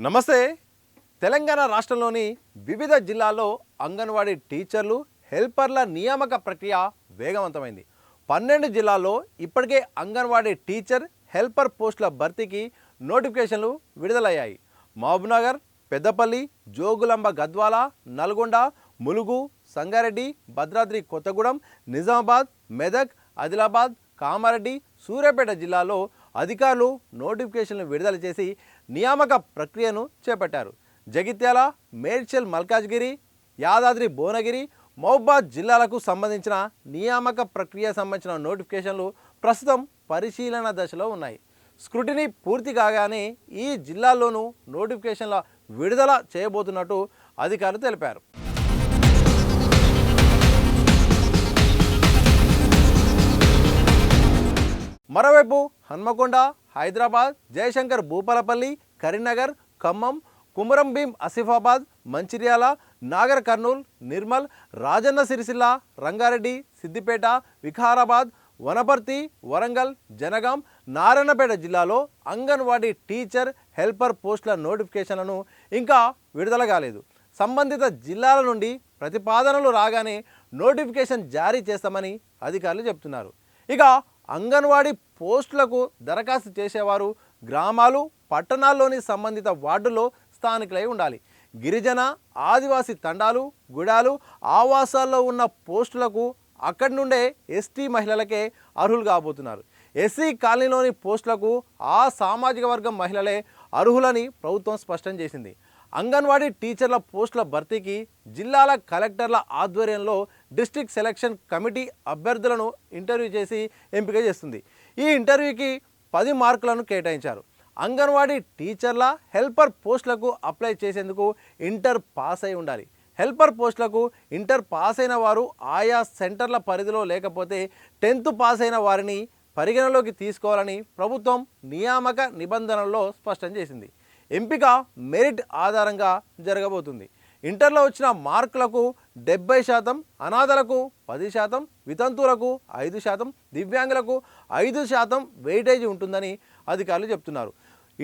నమస్తే. తెలంగాణ రాష్ట్రంలోని వివిధ జిల్లాల్లో అంగన్వాడీ టీచర్లు హెల్పర్ల నియామక ప్రక్రియ వేగవంతమైంది. 12 జిల్లాల్లో ఇప్పటికే అంగన్వాడీ టీచర్ హెల్పర్ పోస్టుల భర్తీకి నోటిఫికేషన్లు విడుదలయ్యాయి. మహబూబ్నగర్, పెద్దపల్లి, జోగులాంబ గద్వాల, నల్గొండ, ములుగు, సంగారెడ్డి, భద్రాద్రి కొత్తగూడెం, నిజామాబాద్, మెదక్, ఆదిలాబాద్, కామారెడ్డి, సూర్యాపేట జిల్లాలో అధికారులు నోటిఫికేషన్లు విడుదల చేసి నియామక ప్రక్రియను చేపట్టారు. జగిత్యాల, మేడ్చల్ మల్కాజ్గిరి, యాదాద్రి భువనగిరి, మహబూబాద్ జిల్లాలకు సంబంధించిన నియామక ప్రక్రియ సంబంధించిన నోటిఫికేషన్లు ప్రస్తుతం పరిశీలన దశలో ఉన్నాయి. స్క్రూటినీ పూర్తి కాగానే ఈ జిల్లాల్లోనూ నోటిఫికేషన్ల విడుదల చేయబోతున్నట్టు అధికారులు తెలిపారు. మరోవైపు హన్మకొండ, హైదరాబాద్, జయశంకర్ భూపాలపల్లి, కరీంనగర్, ఖమ్మం, కుమరం భీం ఆసిఫాబాద్, మంచిర్యాల, నాగర్ కర్నూల్, నిర్మల్, రాజన్న సిరిసిల్ల, రంగారెడ్డి, సిద్దిపేట, వికారాబాద్, వనపర్తి, వరంగల్, జనగాం, నారాయణపేట జిల్లాలో అంగన్వాడీ టీచర్ హెల్పర్ పోస్టుల నోటిఫికేషన్లను ఇంకా విడుదల కాలేదు. సంబంధిత జిల్లాల నుండి ప్రతిపాదనలు రాగానే నోటిఫికేషన్ జారీ చేస్తామని అధికారులు చెబుతున్నారు. ఇక అంగన్వాడీ పోస్టులకు దరఖాస్తు చేసేవారు గ్రామాలు, పట్టణాల్లోని సంబంధిత వార్డుల్లో స్థానికులై ఉండాలి. గిరిజన, ఆదివాసీ తండాలు, గుడాలు, ఆవాసాల్లో ఉన్న పోస్టులకు అక్కడి నుండే ఎస్టీ మహిళలకే అర్హులు కాబోతున్నారు. ఎస్సీ కాలనీలోని పోస్టులకు ఆ సామాజిక వర్గం మహిళలే అర్హులని ప్రభుత్వం స్పష్టం చేసింది. అంగన్వాడీ టీచర్ల పోస్టుల భర్తీకి జిల్లాల కలెక్టర్ల ఆధ్వర్యంలో డిస్ట్రిక్ట్ సెలక్షన్ కమిటీ అభ్యర్థులను ఇంటర్వ్యూ చేసి ఎంపిక చేస్తుంది. ఈ ఇంటర్వ్యూకి 10 మార్కులను కేటాయించారు. అంగన్వాడీ టీచర్ల హెల్పర్ పోస్టులకు అప్లై చేసేందుకు ఇంటర్ పాస్ అయి ఉండాలి. హెల్పర్ పోస్టులకు ఇంటర్ పాస్ అయిన వారు ఆయా సెంటర్ల పరిధిలో లేకపోతే 10th పాస్ అయిన వారిని పరిగణలోకి తీసుకోవాలని ప్రభుత్వం నియామక నిబంధనల్లో స్పష్టం చేసింది. ఎంపిక మెరిట్ ఆధారంగా జరగబోతుంది. ఇంటర్లో వచ్చిన మార్కులకు 70%, అనాథలకు 10%, వితంతువులకు 5%, దివ్యాంగులకు 5% వెయిటేజ్ ఉంటుందని అధికారులు చెప్తున్నారు.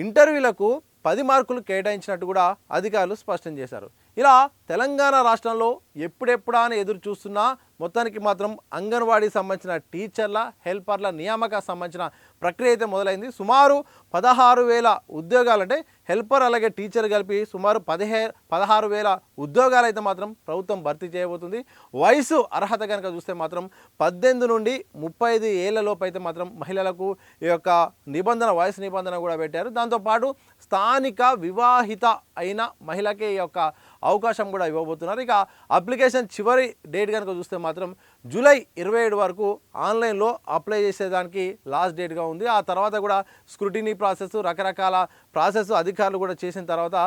ఇంటర్వ్యూలకు 10 మార్కులు కేటాయించినట్టు కూడా అధికారులు స్పష్టం చేశారు. ఇలా తెలంగాణ రాష్ట్రంలో ఎప్పుడెప్పుడా అని ఎదురు చూస్తున్నా మొత్తానికి మాత్రం అంగన్వాడీ సంబంధించిన టీచర్ల హెల్పర్ల నియామక సంబంధించిన ప్రక్రియ అయితే మొదలైంది. సుమారు 16,000 ఉద్యోగాలు, అంటే హెల్పర్ అలాగే టీచర్ కలిపి సుమారు 16,000 ఉద్యోగాలు అయితే మాత్రం ప్రభుత్వం భర్తీ చేయబోతుంది. వయసు అర్హత కనుక చూస్తే మాత్రం 18 నుండి 35 ఏళ్ల లోపు అయితే మాత్రం మహిళలకు ఈ యొక్క వయసు నిబంధన కూడా పెట్టారు. దాంతోపాటు స్థానిక వివాహిత అయిన మహిళకే ఈ యొక్క అవకాశం కూడా ఇవ్వబోతున్నారు. ఇక అప్లికేషన్ చివరి డేట్ కనుక చూస్తే మాత్రం జూలై 27 వరకు ఆన్లైన్లో అప్లై చేసేదానికి లాస్ట్ డేట్గా ఉంది. ఆ తర్వాత కూడా స్క్రూటినీ ప్రాసెస్, రకరకాల ప్రాసెస్ అధికారులు కూడా చేసిన తర్వాత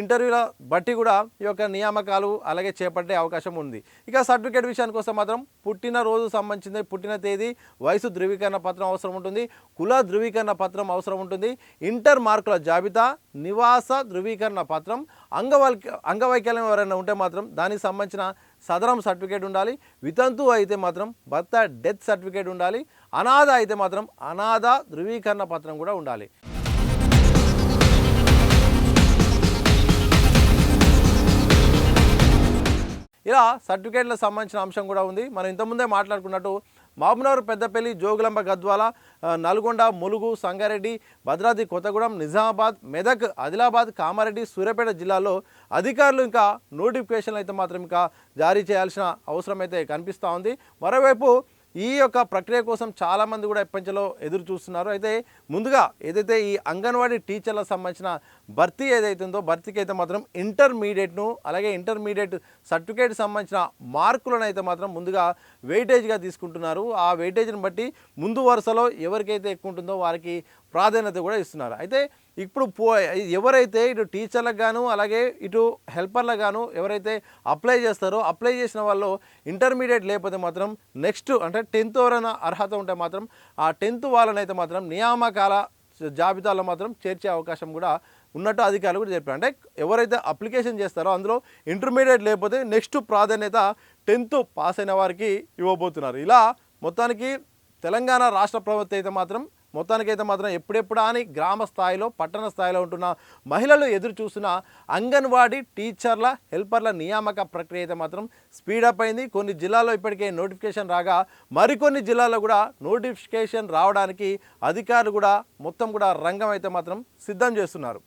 ఇంటర్వ్యూల బట్టి కూడా ఈ యొక్క నియామకాలు అలాగే చేపట్టే అవకాశం ఉంది. ఇక సర్టిఫికేట్ విషయానికి వస్తే మాత్రం పుట్టిన రోజు సంబంధించింది, పుట్టిన తేదీ, వయసు ధృవీకరణ పత్రం అవసరం ఉంటుంది, కుల ధృవీకరణ పత్రం అవసరం ఉంటుంది, ఇంటర్ మార్కుల జాబితా, నివాస ధృవీకరణ పత్రం, అంగవైకల్యం ఎవరైనా ఉంటే మాత్రం దానికి సంబంధించిన సదరం సర్టిఫికేట్ ఉండాలి, వితంతు అయితే మాత్రం భర్త డెత్ సర్టిఫికేట్ ఉండాలి, అనాథ అయితే మాత్రం అనాథ ధృవీకరణ పత్రం కూడా ఉండాలి. ఇలా సర్టిఫికేట్లకు సంబంధించిన అంశం కూడా ఉంది. మనం ఇంతకుముందే మాట్లాడుకున్నట్టు మహబూబ్నగర్, పెద్దపల్లి, జోగులాంబ గద్వాల, నల్గొండ, ములుగు, సంగారెడ్డి, భద్రాద్రి కొత్తగూడెం, నిజామాబాద్, మెదక్, ఆదిలాబాద్, కామారెడ్డి, సూర్యాపేట జిల్లాలో అధికారులు ఇంకా నోటిఫికేషన్లు అయితే మాత్రం ఇంకా జారీ చేయాల్సిన అవసరం అయితే కనిపిస్తూ ఉంది. మరోవైపు ఈ యొక్క ప్రక్రియ కోసం చాలామంది కూడా ఎప్పటిలో ఎదురు చూస్తున్నారు. అయితే ముందుగా ఏదైతే ఈ అంగన్వాడీ టీచర్లకు సంబంధించిన భర్తీ ఏదైతే ఉందో భర్తీకి అయితే మాత్రం ఇంటర్మీడియట్ను అలాగే ఇంటర్మీడియట్ సర్టిఫికేట్ సంబంధించిన మార్కులను అయితే మాత్రం ముందుగా వెయిటేజ్గా తీసుకుంటున్నారు. ఆ వెయిటేజ్ని బట్టి ముందు వరుసలో ఎవరికైతే ఎక్కువ ఉంటుందో వారికి ప్రాధాన్యత కూడా ఇస్తున్నారు. అయితే ఇప్పుడు ఎవరైతే ఇటు టీచర్లకు గాను అలాగే ఇటు హెల్పర్లకు గాను ఎవరైతే అప్లై చేస్తారో అప్లై చేసిన వాళ్ళు ఇంటర్మీడియట్ లేకపోతే మాత్రం నెక్స్ట్ అంటే 10th ఎవరైనా అర్హత ఉంటే మాత్రం ఆ 10th వాళ్ళనైతే మాత్రం నియామకాల జాబితాలో మాత్రం చేర్చే అవకాశం కూడా ఉన్నట్టు అధికారులు కూడా చెప్పారు. అంటే ఎవరైతే అప్లికేషన్ చేస్తారో అందులో ఇంటర్మీడియట్ లేకపోతే నెక్స్ట్ ప్రాధాన్యత 10th పాస్ అయిన వారికి ఇవ్వబోతున్నారు. ఇలా మొత్తానికి తెలంగాణ రాష్ట్ర ప్రభుత్వం అయితే మాత్రం మొత్తానికైతే మాత్రం ఎప్పుడెప్పుడా అని గ్రామ స్థాయిలో పట్టణ స్థాయిలో ఉంటున్న మహిళలు ఎదురు చూస్తున్న అంగన్వాడీ టీచర్ల హెల్పర్ల నియామక ప్రక్రియ అయితే మాత్రం స్పీడప్ అయింది. కొన్ని జిల్లాల్లో ఇప్పటికే నోటిఫికేషన్ రాగా మరికొన్ని జిల్లాల్లో కూడా నోటిఫికేషన్ రావడానికి అధికారులు కూడా మొత్తం కూడా రంగం అయితే మాత్రం సిద్ధం చేస్తున్నారు.